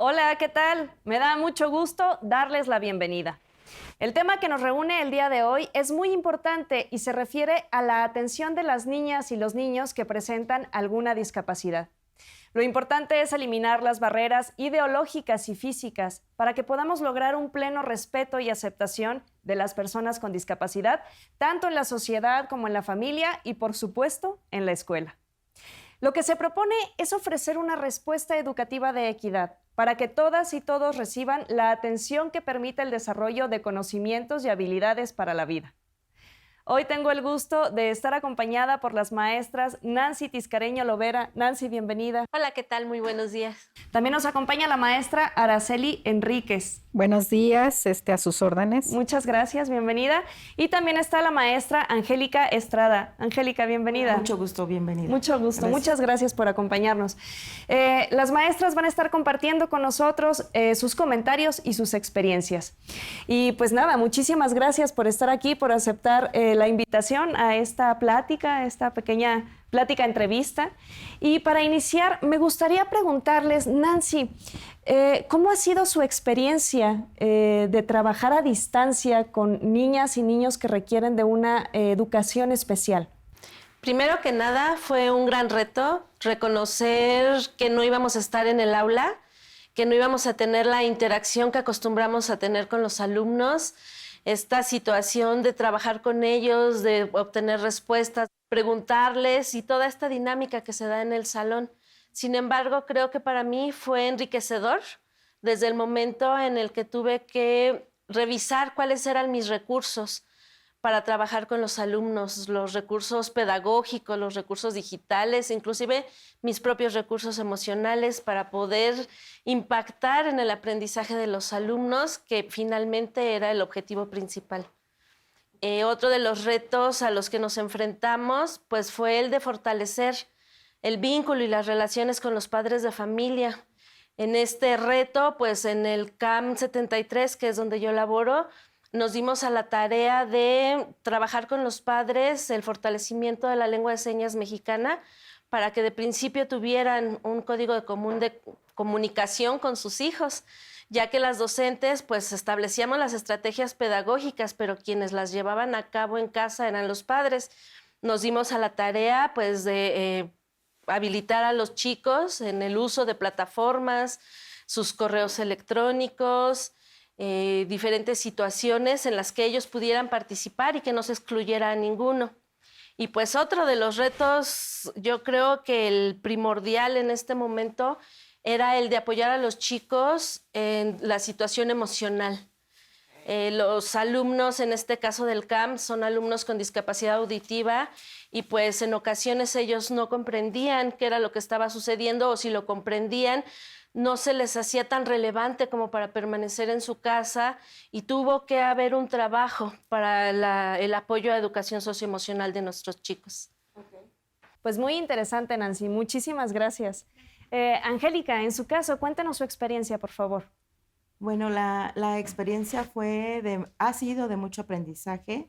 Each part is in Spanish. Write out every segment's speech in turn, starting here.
Hola, ¿qué tal? Me da mucho gusto darles la bienvenida. El tema que nos reúne el día de hoy es muy importante y se refiere a la atención de las niñas y los niños que presentan alguna discapacidad. Lo importante es eliminar las barreras ideológicas y físicas para que podamos lograr un pleno respeto y aceptación de las personas con discapacidad, tanto en la sociedad como en la familia y, por supuesto, en la escuela. Lo que se propone es ofrecer una respuesta educativa de equidad para que todas y todos reciban la atención que permita el desarrollo de conocimientos y habilidades para la vida. Hoy tengo el gusto de estar acompañada por las maestras Nancy Tiscareño Lovera. Nancy, bienvenida. Hola, ¿qué tal? Muy buenos días. También nos acompaña la maestra Araceli Enríquez. Buenos días, a sus órdenes. Muchas gracias, bienvenida. Y también está la maestra Angélica Estrada. Angélica, bienvenida. Mucho gusto, bienvenida. Mucho gusto, gracias. Muchas gracias por acompañarnos. Las maestras van a estar compartiendo con nosotros sus comentarios y sus experiencias. Y pues nada, muchísimas gracias por estar aquí, por aceptar la invitación a esta plática, a esta pequeña plática entrevista. Y para iniciar, me gustaría preguntarles, Nancy, ¿cómo ha sido su experiencia de trabajar a distancia con niñas y niños que requieren de una educación especial? Primero que nada, fue un gran reto reconocer que no íbamos a estar en el aula, que no íbamos a tener la interacción que acostumbramos a tener con los alumnos, esta situación de trabajar con ellos, de obtener respuestas, preguntarles y toda esta dinámica que se da en el salón. Sin embargo, creo que para mí fue enriquecedor desde el momento en el que tuve que revisar cuáles eran mis recursos para trabajar con los alumnos, los recursos pedagógicos, los recursos digitales, inclusive mis propios recursos emocionales para poder impactar en el aprendizaje de los alumnos, que finalmente era el objetivo principal. Otro de los retos a los que nos enfrentamos pues, fue el de fortalecer el vínculo y las relaciones con los padres de familia. En este reto, pues en el CAM 73, que es donde yo laboro, nos dimos a la tarea de trabajar con los padres el fortalecimiento de la lengua de señas mexicana para que de principio tuvieran un código común de comunicación con sus hijos, ya que las docentes pues establecíamos las estrategias pedagógicas, pero quienes las llevaban a cabo en casa eran los padres. Nos dimos a la tarea pues de habilitar a los chicos en el uso de plataformas, sus correos electrónicos, diferentes situaciones en las que ellos pudieran participar y que no se excluyera a ninguno. Y pues otro de los retos, yo creo que el primordial en este momento era el de apoyar a los chicos en la situación emocional. Los alumnos, en este caso del CAM, son alumnos con discapacidad auditiva y pues en ocasiones ellos no comprendían qué era lo que estaba sucediendo o si lo comprendían, no se les hacía tan relevante como para permanecer en su casa y tuvo que haber un trabajo para el apoyo a educación socioemocional de nuestros chicos. Pues muy interesante, Nancy. Muchísimas gracias. Angélica, en su caso, cuéntenos su experiencia, por favor. Bueno, la experiencia ha sido de mucho aprendizaje.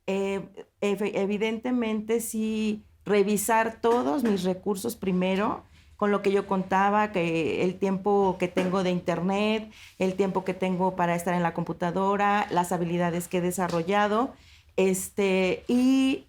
Evidentemente, sí, revisar todos mis recursos primero, con lo que yo contaba, que el tiempo que tengo de internet, el tiempo que tengo para estar en la computadora, las habilidades que he desarrollado, y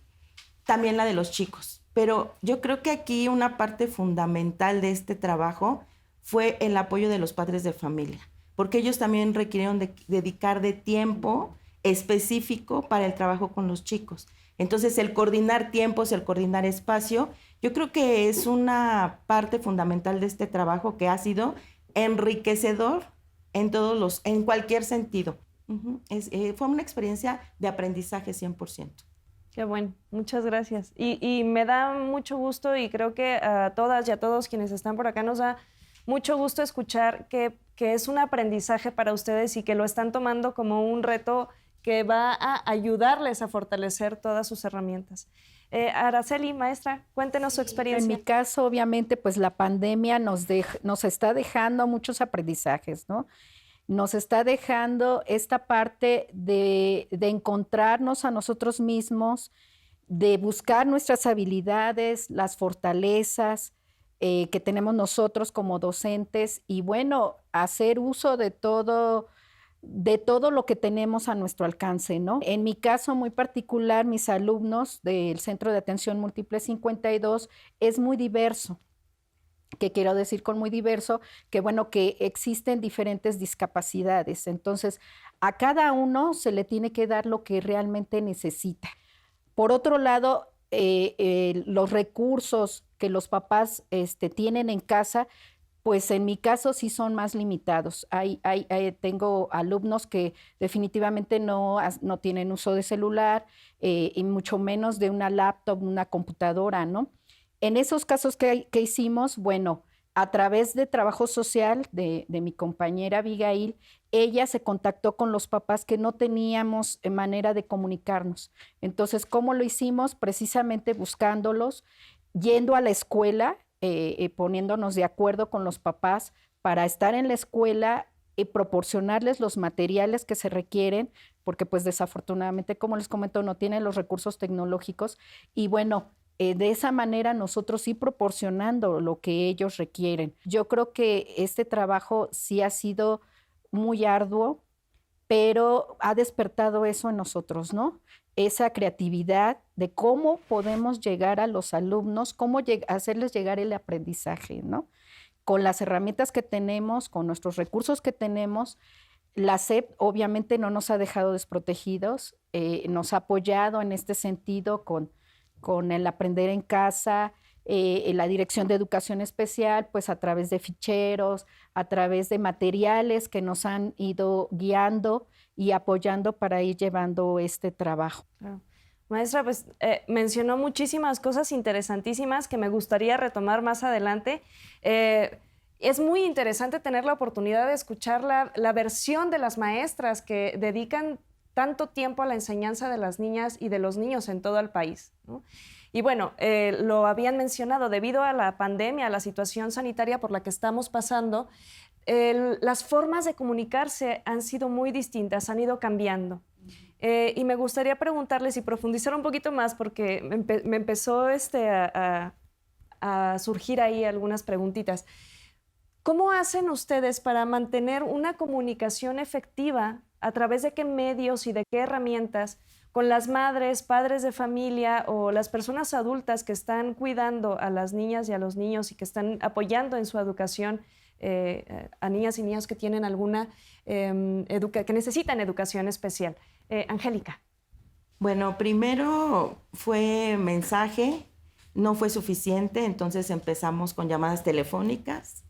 también la de los chicos. Pero yo creo que aquí una parte fundamental de este trabajo fue el apoyo de los padres de familia, porque ellos también requirieron dedicar de tiempo específico para el trabajo con los chicos. Entonces, el coordinar tiempos, el coordinar espacio, yo creo que es una parte fundamental de este trabajo que ha sido enriquecedor en cualquier sentido. Fue una experiencia de aprendizaje 100%. Qué bueno, muchas gracias. Y me da mucho gusto y creo que a todas y a todos quienes están por acá nos da mucho gusto escuchar que es un aprendizaje para ustedes y que lo están tomando como un reto que va a ayudarles a fortalecer todas sus herramientas. Araceli, maestra, cuéntenos su experiencia. En mi caso, obviamente, pues la pandemia nos está dejando muchos aprendizajes, ¿no? Nos está dejando esta parte de encontrarnos a nosotros mismos, de buscar nuestras habilidades, las fortalezas, que tenemos nosotros como docentes y bueno, hacer uso de todo lo que tenemos a nuestro alcance, ¿no? En mi caso muy particular, mis alumnos del Centro de Atención Múltiple 52 es muy diverso. ¿Qué quiero decir con muy diverso? Que bueno, que existen diferentes discapacidades. Entonces, a cada uno se le tiene que dar lo que realmente necesita. Por otro lado, los recursos que los papás tienen en casa, pues en mi caso sí son más limitados. Tengo alumnos que definitivamente no tienen uso de celular y mucho menos de una laptop, una computadora, ¿no? En esos casos que hicimos, bueno, a través de trabajo social de mi compañera Abigail, ella se contactó con los papás que no teníamos manera de comunicarnos. Entonces, ¿cómo lo hicimos? Precisamente buscándolos, yendo a la escuela, poniéndonos de acuerdo con los papás para estar en la escuela y proporcionarles los materiales que se requieren, porque pues desafortunadamente, como les comento, no tienen los recursos tecnológicos y bueno, de esa manera nosotros sí proporcionando lo que ellos requieren. Yo creo que este trabajo sí ha sido muy arduo, pero ha despertado eso en nosotros, ¿no? Esa creatividad de cómo podemos llegar a los alumnos, cómo hacerles llegar el aprendizaje, ¿no? Con las herramientas que tenemos, con nuestros recursos que tenemos, la SEP obviamente no nos ha dejado desprotegidos, nos ha apoyado en este sentido con el aprender en casa, la Dirección de Educación Especial, pues a través de ficheros, a través de materiales que nos han ido guiando y apoyando para ir llevando este trabajo. Claro. Maestra, pues mencionó muchísimas cosas interesantísimas que me gustaría retomar más adelante. Es muy interesante tener la oportunidad de escuchar la versión de las maestras que dedican tanto tiempo a la enseñanza de las niñas y de los niños en todo el país, ¿no? Y bueno, lo habían mencionado, debido a la pandemia, a la situación sanitaria por la que estamos pasando, las formas de comunicarse han sido muy distintas, han ido cambiando. Y me gustaría preguntarles y profundizar un poquito más porque me empezó a surgir ahí algunas preguntitas. ¿Cómo hacen ustedes para mantener una comunicación efectiva? ¿A través de qué medios y de qué herramientas con las madres, padres de familia o las personas adultas que están cuidando a las niñas y a los niños y que están apoyando en su educación a niñas y niños que tienen alguna, que necesitan educación especial? Angélica. Bueno, primero fue mensaje, no fue suficiente, entonces empezamos con llamadas telefónicas.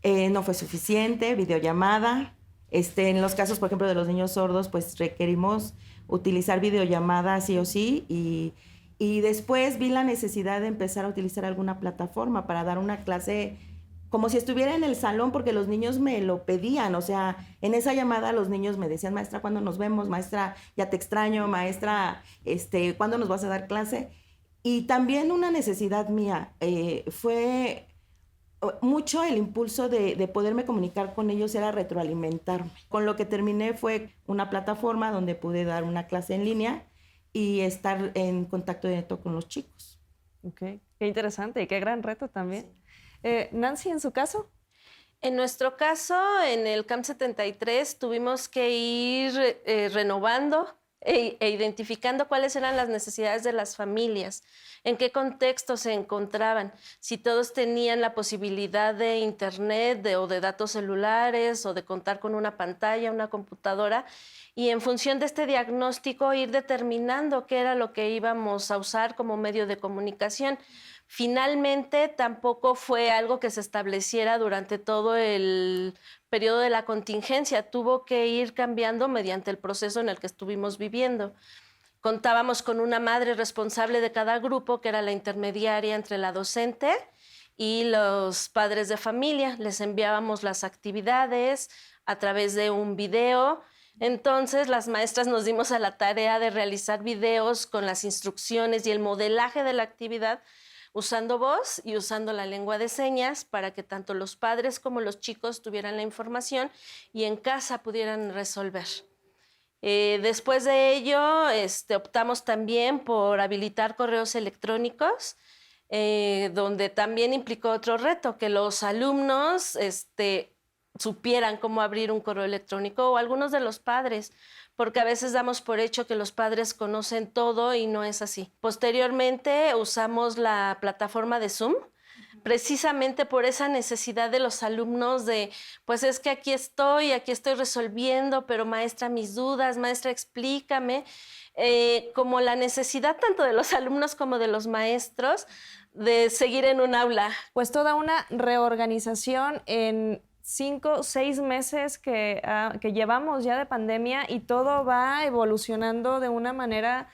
No fue suficiente, videollamada. En los casos, por ejemplo, de los niños sordos, pues requerimos utilizar videollamadas sí o sí y después vi la necesidad de empezar a utilizar alguna plataforma para dar una clase como si estuviera en el salón porque los niños me lo pedían, o sea, en esa llamada los niños me decían, maestra, ¿cuándo nos vemos? Maestra, ya te extraño, maestra, ¿cuándo nos vas a dar clase? Y también una necesidad mía fue mucho el impulso de poderme comunicar con ellos era retroalimentarme. Con lo que terminé fue una plataforma donde pude dar una clase en línea y estar en contacto directo con los chicos. Ok, qué interesante y qué gran reto también. Sí. Nancy, ¿en su caso? En nuestro caso, en el CAMP 73, tuvimos que ir renovando e identificando cuáles eran las necesidades de las familias, en qué contexto se encontraban, si todos tenían la posibilidad de internet o de datos celulares o de contar con una pantalla, una computadora, y en función de este diagnóstico ir determinando qué era lo que íbamos a usar como medio de comunicación. Finalmente, tampoco fue algo que se estableciera durante todo el periodo de la contingencia. Tuvo que ir cambiando mediante el proceso en el que estuvimos viviendo. Contábamos con una madre responsable de cada grupo, que era la intermediaria entre la docente y los padres de familia. Les enviábamos las actividades a través de un video. Entonces, las maestras nos dimos a la tarea de realizar videos con las instrucciones y el modelaje de la actividad, usando voz y usando la lengua de señas para que tanto los padres como los chicos tuvieran la información y en casa pudieran resolver. Después de ello, optamos también por habilitar correos electrónicos donde también implicó otro reto, que los alumnos supieran cómo abrir un correo electrónico, o algunos de los padres, porque a veces damos por hecho que los padres conocen todo y no es así. Posteriormente usamos la plataforma de Zoom, precisamente por esa necesidad de los alumnos de, pues es que aquí estoy resolviendo, pero maestra, mis dudas, maestra, explícame. Como la necesidad tanto de los alumnos como de los maestros de seguir en un aula. Pues toda una reorganización en 5, 6 meses que llevamos ya de pandemia, y todo va evolucionando de una manera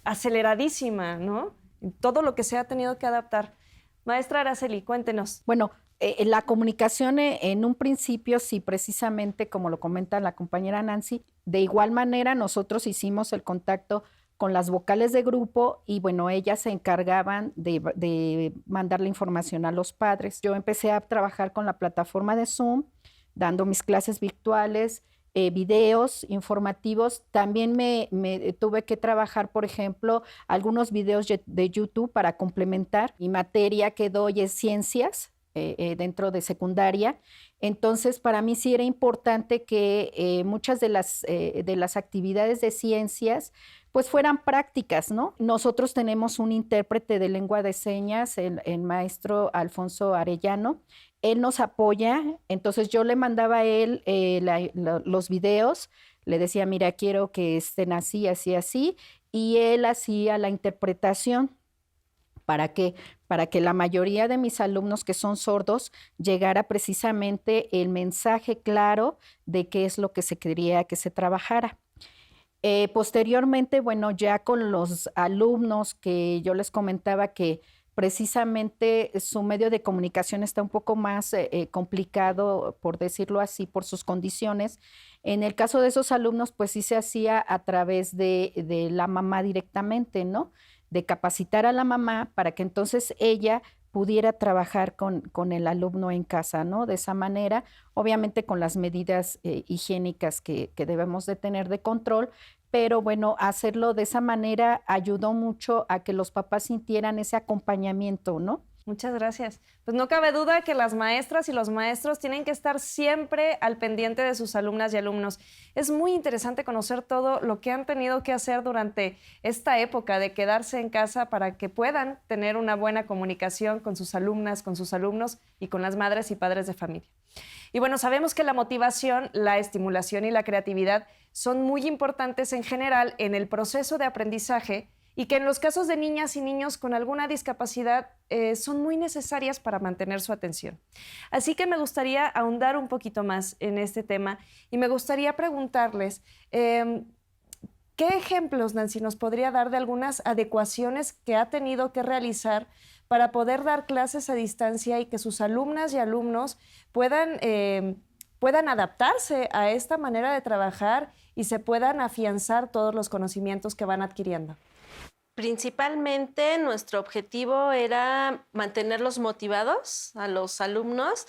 aceleradísima, ¿no? Todo lo que se ha tenido que adaptar. Maestra Araceli, cuéntenos. Bueno, la comunicación en un principio, sí, precisamente como lo comenta la compañera Nancy, de igual manera nosotros hicimos el contacto con las vocales de grupo y bueno, ellas se encargaban de mandar la información a los padres. Yo empecé a trabajar con la plataforma de Zoom, dando mis clases virtuales, videos informativos. También me tuve que trabajar, por ejemplo, algunos videos de YouTube para complementar. Mi materia que doy es ciencias dentro de secundaria. Entonces, para mí sí era importante que muchas de las actividades de ciencias pues fueran prácticas, ¿no? Nosotros tenemos un intérprete de lengua de señas, el maestro Alfonso Arellano. Él nos apoya, entonces yo le mandaba a él los videos, le decía, mira, quiero que estén así, así, así, y él hacía la interpretación. ¿Para qué? Para que la mayoría de mis alumnos que son sordos llegara precisamente el mensaje claro de qué es lo que se quería que se trabajara. Posteriormente, bueno, ya con los alumnos que yo les comentaba que precisamente su medio de comunicación está un poco más complicado, por decirlo así, por sus condiciones. En el caso de esos alumnos, pues sí se hacía a través de la mamá directamente, ¿no? De capacitar a la mamá para que entonces ella pudiera trabajar con el alumno en casa, ¿no? De esa manera, obviamente con las medidas higiénicas que debemos de tener de control, pero bueno, hacerlo de esa manera ayudó mucho a que los papás sintieran ese acompañamiento, ¿no? Muchas gracias. Pues no cabe duda que las maestras y los maestros tienen que estar siempre al pendiente de sus alumnas y alumnos. Es muy interesante conocer todo lo que han tenido que hacer durante esta época de quedarse en casa para que puedan tener una buena comunicación con sus alumnas, con sus alumnos y con las madres y padres de familia. Y bueno, sabemos que la motivación, la estimulación y la creatividad son muy importantes en general en el proceso de aprendizaje, y que en los casos de niñas y niños con alguna discapacidad son muy necesarias para mantener su atención. Así que me gustaría ahondar un poquito más en este tema y me gustaría preguntarles, ¿qué ejemplos, Nancy, nos podría dar de algunas adecuaciones que ha tenido que realizar para poder dar clases a distancia y que sus alumnas y alumnos puedan adaptarse a esta manera de trabajar y se puedan afianzar todos los conocimientos que van adquiriendo? Principalmente nuestro objetivo era mantenerlos motivados a los alumnos,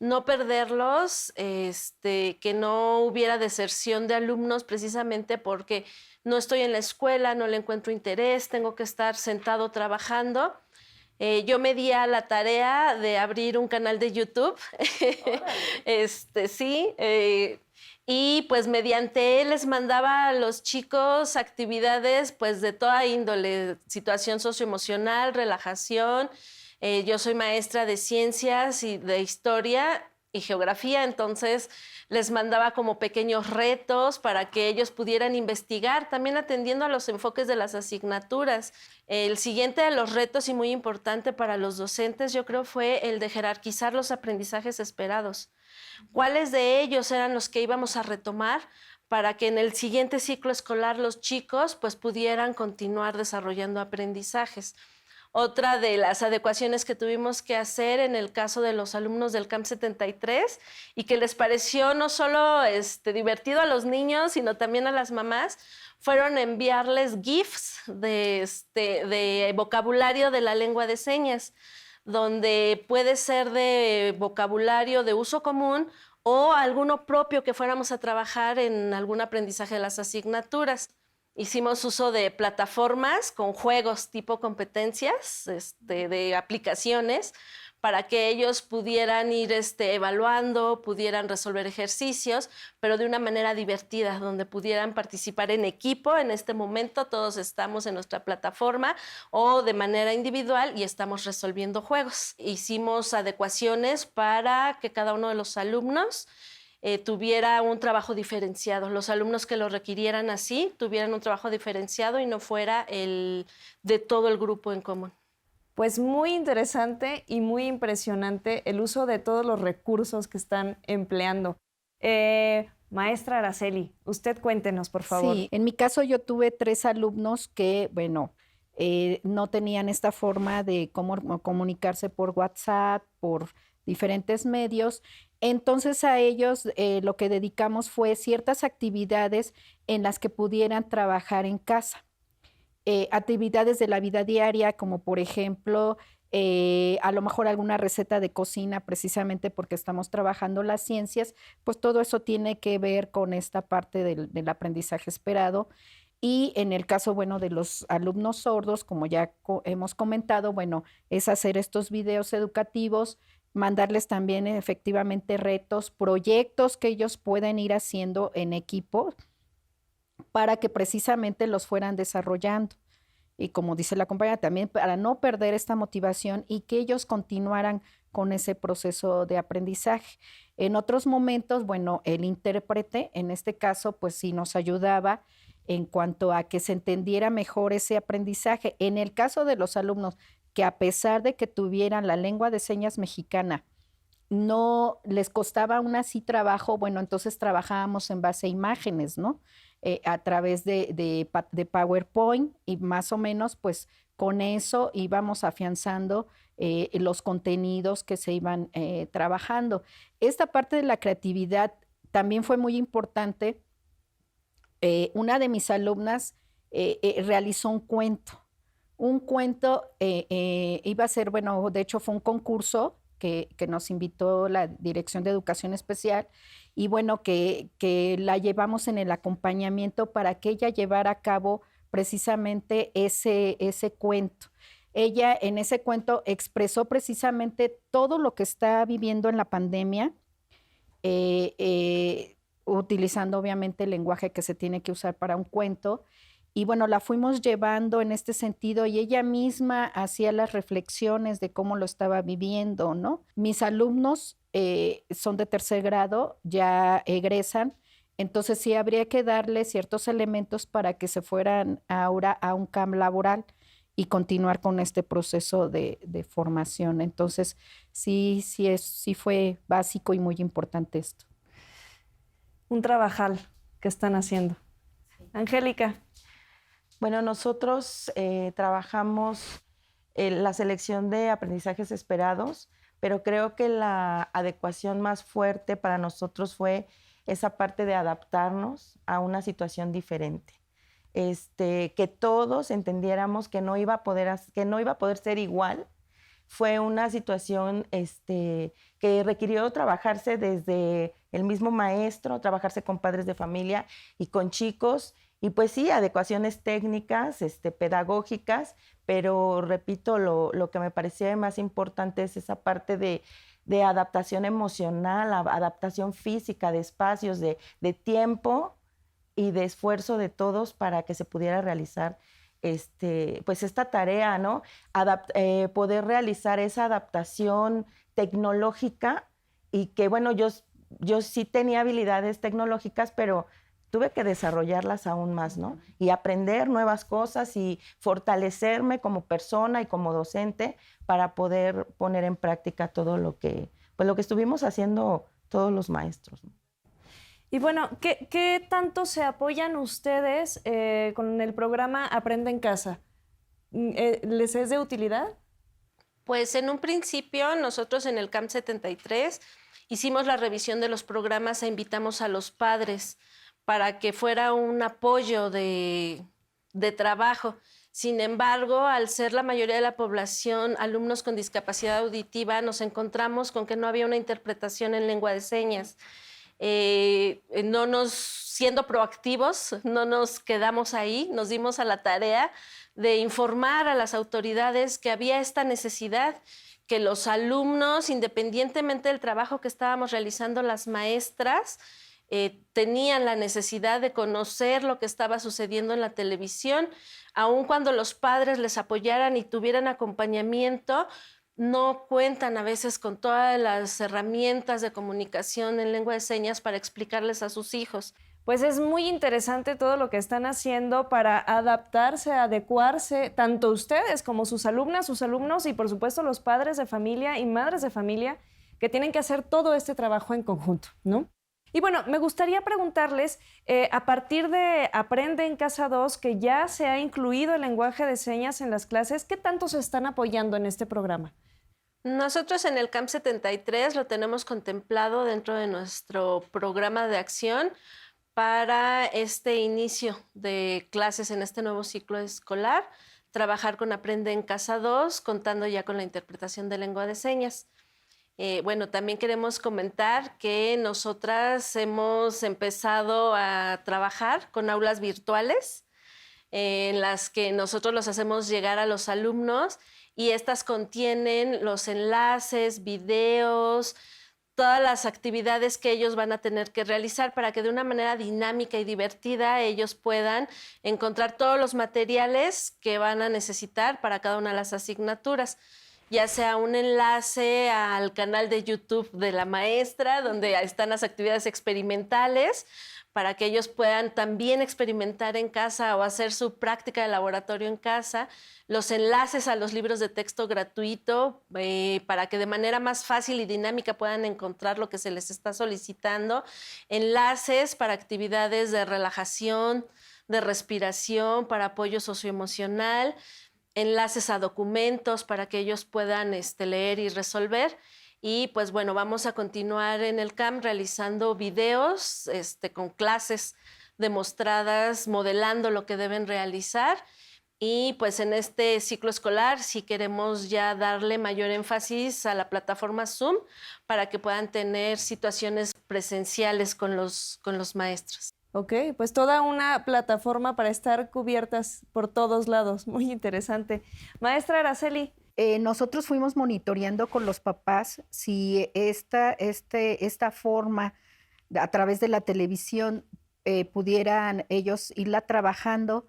no perderlos, que no hubiera deserción de alumnos precisamente porque no estoy en la escuela, no le encuentro interés, tengo que estar sentado trabajando. Yo me di a la tarea de abrir un canal de YouTube, y pues mediante él les mandaba a los chicos actividades pues de toda índole, situación socioemocional, relajación. Yo soy maestra de ciencias y de historia y geografía, entonces les mandaba como pequeños retos para que ellos pudieran investigar, también atendiendo a los enfoques de las asignaturas. El siguiente de los retos y muy importante para los docentes, yo creo, fue el de jerarquizar los aprendizajes esperados. ¿Cuáles de ellos eran los que íbamos a retomar para que en el siguiente ciclo escolar los chicos pues pudieran continuar desarrollando aprendizajes? Otra de las adecuaciones que tuvimos que hacer en el caso de los alumnos del CAMP 73 y que les pareció no solo divertido a los niños, sino también a las mamás, fueron enviarles GIFs de vocabulario de la lengua de señas, donde puede ser de vocabulario de uso común o alguno propio que fuéramos a trabajar en algún aprendizaje de las asignaturas. Hicimos uso de plataformas con juegos tipo competencias, de aplicaciones, para que ellos pudieran ir evaluando, pudieran resolver ejercicios, pero de una manera divertida, donde pudieran participar en equipo. En este momento todos estamos en nuestra plataforma o de manera individual y estamos resolviendo juegos. Hicimos adecuaciones para que cada uno de los alumnos tuviera un trabajo diferenciado. Los alumnos que lo requirieran así tuvieran un trabajo diferenciado y no fuera el de todo el grupo en común. Pues muy interesante y muy impresionante el uso de todos los recursos que están empleando. Maestra Araceli, usted cuéntenos, por favor. Sí, en mi caso yo tuve 3 alumnos que, bueno, no tenían esta forma de cómo comunicarse por WhatsApp, por diferentes medios. Entonces a ellos lo que dedicamos fue ciertas actividades en las que pudieran trabajar en casa. Actividades de la vida diaria, como por ejemplo, a lo mejor alguna receta de cocina, precisamente porque estamos trabajando las ciencias, pues todo eso tiene que ver con esta parte del aprendizaje esperado. Y en el caso, bueno, de los alumnos sordos, como ya hemos comentado, bueno, es hacer estos videos educativos, mandarles también efectivamente retos, proyectos que ellos pueden ir haciendo en equipo para que precisamente los fueran desarrollando. Y como dice la compañera, también para no perder esta motivación y que ellos continuaran con ese proceso de aprendizaje. En otros momentos, bueno, el intérprete, en este caso, pues sí nos ayudaba en cuanto a que se entendiera mejor ese aprendizaje. En el caso de los alumnos que a pesar de que tuvieran la lengua de señas mexicana, no les costaba aún así trabajo, bueno, entonces trabajábamos en base a imágenes, ¿no? A través de PowerPoint y más o menos, pues con eso íbamos afianzando los contenidos que se iban trabajando. Esta parte de la creatividad también fue muy importante. Una de mis alumnas realizó un cuento. Un cuento iba a ser, bueno, de hecho fue un concurso que nos invitó la Dirección de Educación Especial y bueno, que la llevamos en el acompañamiento para que ella llevara a cabo precisamente ese cuento. Ella en ese cuento expresó precisamente todo lo que está viviendo en la pandemia, utilizando obviamente el lenguaje que se tiene que usar para un cuento. Y bueno, la fuimos llevando en este sentido y ella misma hacía las reflexiones de cómo lo estaba viviendo, ¿no? Mis alumnos son de 3er grado, ya egresan, entonces sí habría que darle ciertos elementos para que se fueran ahora a un campo laboral y continuar con este proceso de formación. Entonces sí fue básico y muy importante esto. Un trabajal que están haciendo. Angélica. Bueno, nosotros trabajamos la selección de aprendizajes esperados, pero creo que la adecuación más fuerte para nosotros fue esa parte de adaptarnos a una situación diferente. Que todos entendiéramos que no iba a poder ser igual. Fue una situación que requirió trabajarse desde el mismo maestro, trabajarse con padres de familia y con chicos. Y pues sí, adecuaciones técnicas, pedagógicas, pero repito, lo que me parecía más importante es esa parte de adaptación emocional, adaptación física, de espacios, de tiempo y de esfuerzo de todos para que se pudiera realizar pues esta tarea, ¿no? Poder realizar esa adaptación tecnológica y que, bueno, yo sí tenía habilidades tecnológicas, pero tuve que desarrollarlas aún más, ¿no? Y aprender nuevas cosas y fortalecerme como persona y como docente para poder poner en práctica todo lo que estuvimos haciendo todos los maestros, ¿no? Y bueno, ¿qué tanto se apoyan ustedes con el programa Aprende en Casa? ¿Les es de utilidad? Pues en un principio nosotros en el CAMP 73 hicimos la revisión de los programas e invitamos a los padres para que fuera un apoyo de trabajo. Sin embargo, al ser la mayoría de la población alumnos con discapacidad auditiva, nos encontramos con que no había una interpretación en lengua de señas. No nos siendo proactivos, no nos quedamos ahí, nos dimos a la tarea de informar a las autoridades que había esta necesidad, que los alumnos, independientemente del trabajo que estábamos realizando las maestras, tenían la necesidad de conocer lo que estaba sucediendo en la televisión, aun cuando los padres les apoyaran y tuvieran acompañamiento, no cuentan a veces con todas las herramientas de comunicación en lengua de señas para explicarles a sus hijos. Pues es muy interesante todo lo que están haciendo para adaptarse, adecuarse, tanto ustedes como sus alumnas, sus alumnos y por supuesto los padres de familia y madres de familia que tienen que hacer todo este trabajo en conjunto, ¿no? Y bueno, me gustaría preguntarles, a partir de Aprende en Casa 2, que ya se ha incluido el lenguaje de señas en las clases, ¿qué tanto se están apoyando en este programa? Nosotros en el CAMP 73 lo tenemos contemplado dentro de nuestro programa de acción para este inicio de clases en este nuevo ciclo escolar, trabajar con Aprende en Casa 2, contando ya con la interpretación de lengua de señas. Bueno, también queremos comentar que nosotras hemos empezado a trabajar con aulas virtuales en las que nosotros los hacemos llegar a los alumnos y estas contienen los enlaces, videos, todas las actividades que ellos van a tener que realizar para que de una manera dinámica y divertida ellos puedan encontrar todos los materiales que van a necesitar para cada una de las asignaturas, ya sea un enlace al canal de YouTube de la maestra, donde están las actividades experimentales, para que ellos puedan también experimentar en casa o hacer su práctica de laboratorio en casa, los enlaces a los libros de texto gratuito, para que de manera más fácil y dinámica puedan encontrar lo que se les está solicitando, enlaces para actividades de relajación, de respiración, para apoyo socioemocional, enlaces a documentos para que ellos puedan leer y resolver. Y pues bueno, vamos a continuar en el CAMP realizando videos con clases demostradas, modelando lo que deben realizar. Y pues en este ciclo escolar sí queremos ya darle mayor énfasis a la plataforma Zoom para que puedan tener situaciones presenciales con los maestros. Ok, pues toda una plataforma para estar cubiertas por todos lados. Muy interesante. Maestra Araceli. Nosotros fuimos monitoreando con los papás si esta forma a través de la televisión pudieran ellos irla trabajando.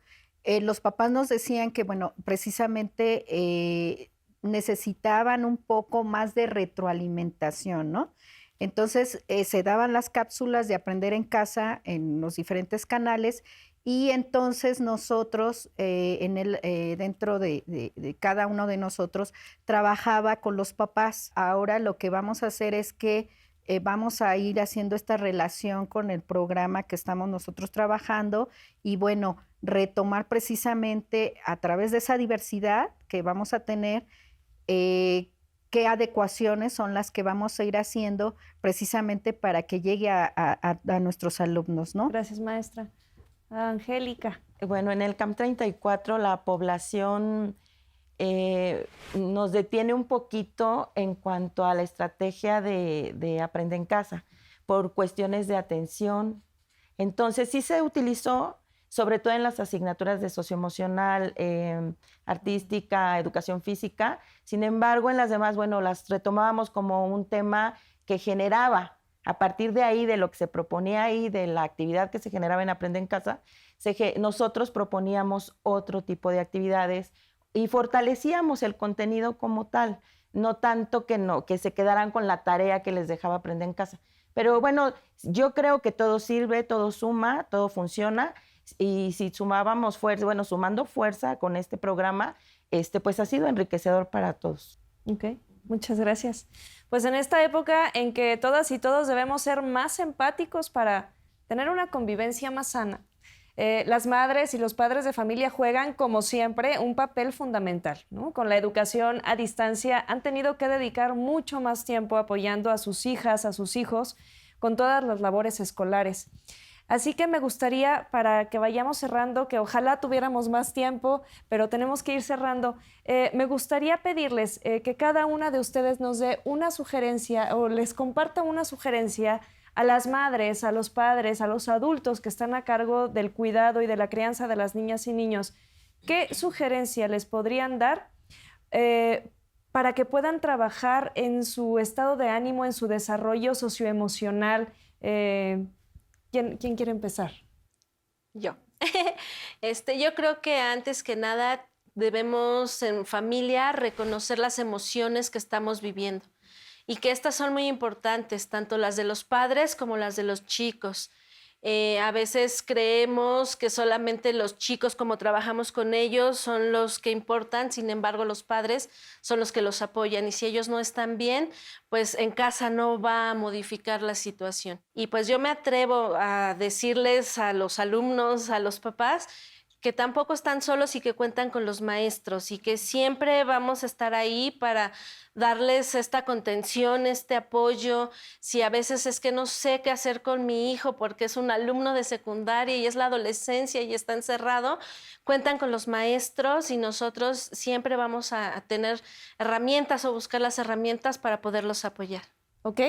Los papás nos decían que, bueno, precisamente necesitaban un poco más de retroalimentación, ¿no? Entonces, se daban las cápsulas de Aprender en Casa en los diferentes canales y entonces nosotros, dentro de cada uno de nosotros, trabajaba con los papás. Ahora lo que vamos a hacer es que vamos a ir haciendo esta relación con el programa que estamos nosotros trabajando y, bueno, retomar precisamente a través de esa diversidad que vamos a tener, qué adecuaciones son las que vamos a ir haciendo precisamente para que llegue a nuestros alumnos, ¿no? Gracias, maestra. Angélica. Bueno, en el CAMP 34 la población nos detiene un poquito en cuanto a la estrategia de Aprende en Casa por cuestiones de atención. Entonces sí se utilizó, sobre todo en las asignaturas de socioemocional, artística, educación física. Sin embargo, en las demás, bueno, las retomábamos como un tema que generaba, a partir de ahí, de lo que se proponía ahí, de la actividad que se generaba en Aprende en Casa, nosotros proponíamos otro tipo de actividades y fortalecíamos el contenido como tal, no tanto que se quedaran con la tarea que les dejaba Aprende en Casa. Pero bueno, yo creo que todo sirve, todo suma, todo funciona. Y si sumábamos fuerza, bueno, sumando fuerza con este programa, pues ha sido enriquecedor para todos. Ok, muchas gracias. Pues en esta época en que todas y todos debemos ser más empáticos para tener una convivencia más sana, las madres y los padres de familia juegan, como siempre, un papel fundamental, ¿no? Con la educación a distancia han tenido que dedicar mucho más tiempo apoyando a sus hijas, a sus hijos, con todas las labores escolares. Así que me gustaría, para que vayamos cerrando, que ojalá tuviéramos más tiempo, pero tenemos que ir cerrando, me gustaría pedirles que cada una de ustedes nos dé una sugerencia o les comparta una sugerencia a las madres, a los padres, a los adultos que están a cargo del cuidado y de la crianza de las niñas y niños, ¿qué sugerencia les podrían dar para que puedan trabajar en su estado de ánimo, en su desarrollo socioemocional? ¿Quién quiere empezar? Yo. Yo creo que antes que nada debemos en familia reconocer las emociones que estamos viviendo y que estas son muy importantes, tanto las de los padres como las de los chicos. A veces creemos que solamente los chicos, como trabajamos con ellos, son los que importan, sin embargo los padres son los que los apoyan y si ellos no están bien, pues en casa no va a modificar la situación. Y pues yo me atrevo a decirles a los alumnos, a los papás, que tampoco están solos y que cuentan con los maestros y que siempre vamos a estar ahí para darles esta contención, este apoyo. Si a veces es que no sé qué hacer con mi hijo porque es un alumno de secundaria y es la adolescencia y está encerrado, cuentan con los maestros y nosotros siempre vamos a tener herramientas o buscar las herramientas para poderlos apoyar. ¿Ok?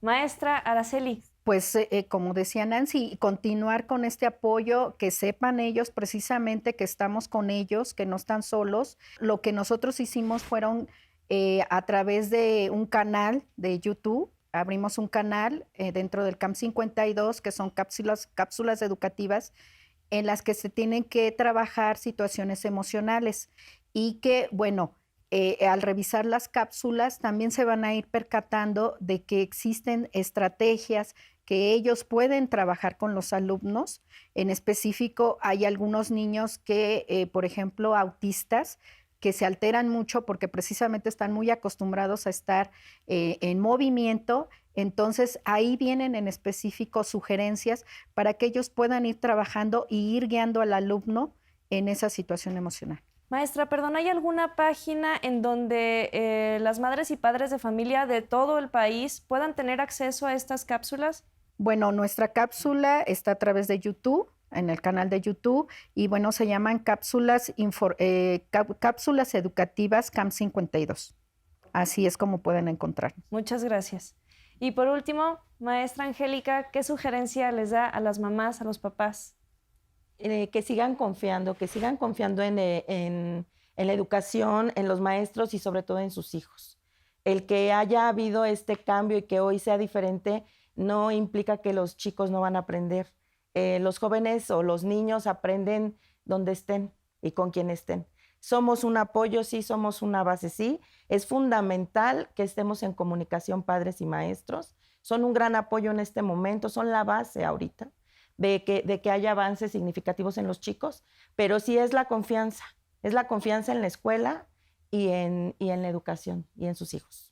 Maestra Araceli. Pues como decía Nancy, continuar con este apoyo, que sepan ellos precisamente que estamos con ellos, que no están solos. Lo que nosotros hicimos fueron a través de un canal de YouTube, abrimos un canal dentro del CAMP 52, que son cápsulas educativas en las que se tienen que trabajar situaciones emocionales y que, bueno, al revisar las cápsulas también se van a ir percatando de que existen estrategias que ellos pueden trabajar con los alumnos. En específico, hay algunos niños que, por ejemplo, autistas, que se alteran mucho porque precisamente están muy acostumbrados a estar en movimiento. Entonces, ahí vienen en específico sugerencias para que ellos puedan ir trabajando y ir guiando al alumno en esa situación emocional. Maestra, perdón, ¿hay alguna página en donde las madres y padres de familia de todo el país puedan tener acceso a estas cápsulas? Bueno, nuestra cápsula está a través de YouTube, en el canal de YouTube, y bueno, se llaman cápsulas educativas CAMP 52. Así es como pueden encontrar. Muchas gracias. Y por último, maestra Angélica, ¿qué sugerencia les da a las mamás, a los papás? Que sigan confiando en la educación, en los maestros y sobre todo en sus hijos. El que haya habido este cambio y que hoy sea diferente no implica que los chicos no van a aprender. Los jóvenes o los niños aprenden donde estén y con quien estén. Somos un apoyo, sí, somos una base, sí. Es fundamental que estemos en comunicación padres y maestros. Son un gran apoyo en este momento, son la base ahorita de que haya avances significativos en los chicos, pero sí es la confianza en la escuela y en la educación y en sus hijos.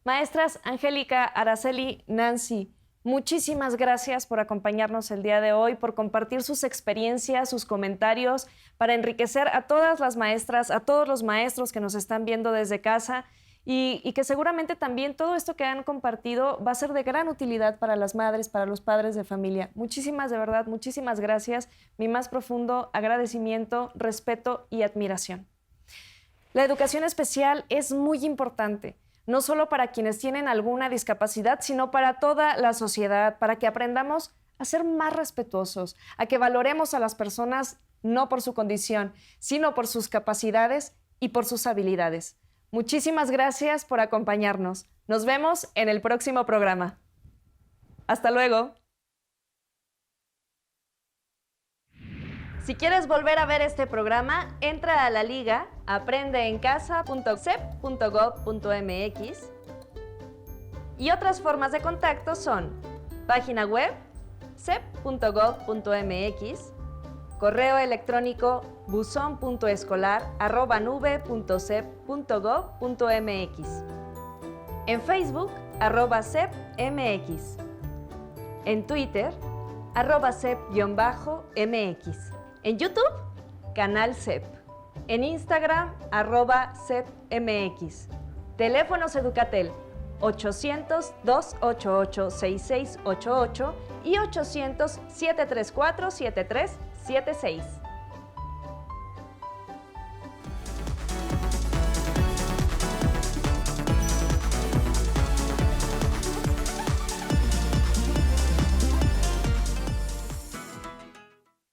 Maestras Angélica, Araceli, Nancy, muchísimas gracias por acompañarnos el día de hoy, por compartir sus experiencias, sus comentarios, para enriquecer a todas las maestras, a todos los maestros que nos están viendo desde casa y que seguramente también todo esto que han compartido va a ser de gran utilidad para las madres, para los padres de familia. Muchísimas, de verdad, muchísimas gracias. Mi más profundo agradecimiento, respeto y admiración. La educación especial es muy importante, no solo para quienes tienen alguna discapacidad, sino para toda la sociedad, para que aprendamos a ser más respetuosos, a que valoremos a las personas no por su condición, sino por sus capacidades y por sus habilidades. Muchísimas gracias por acompañarnos. Nos vemos en el próximo programa. Hasta luego. Si quieres volver a ver este programa, entra a la liga aprendeencasa.cep.gov.mx y otras formas de contacto son página web cep.gov.mx, correo electrónico buzon.escolar@nube.cep.gov.mx, en Facebook @cepmx, en Twitter @cep_mx, en YouTube canal CEP, en Instagram @cepmx. Teléfonos Educatel 800-288-6688 y 800-734-7376.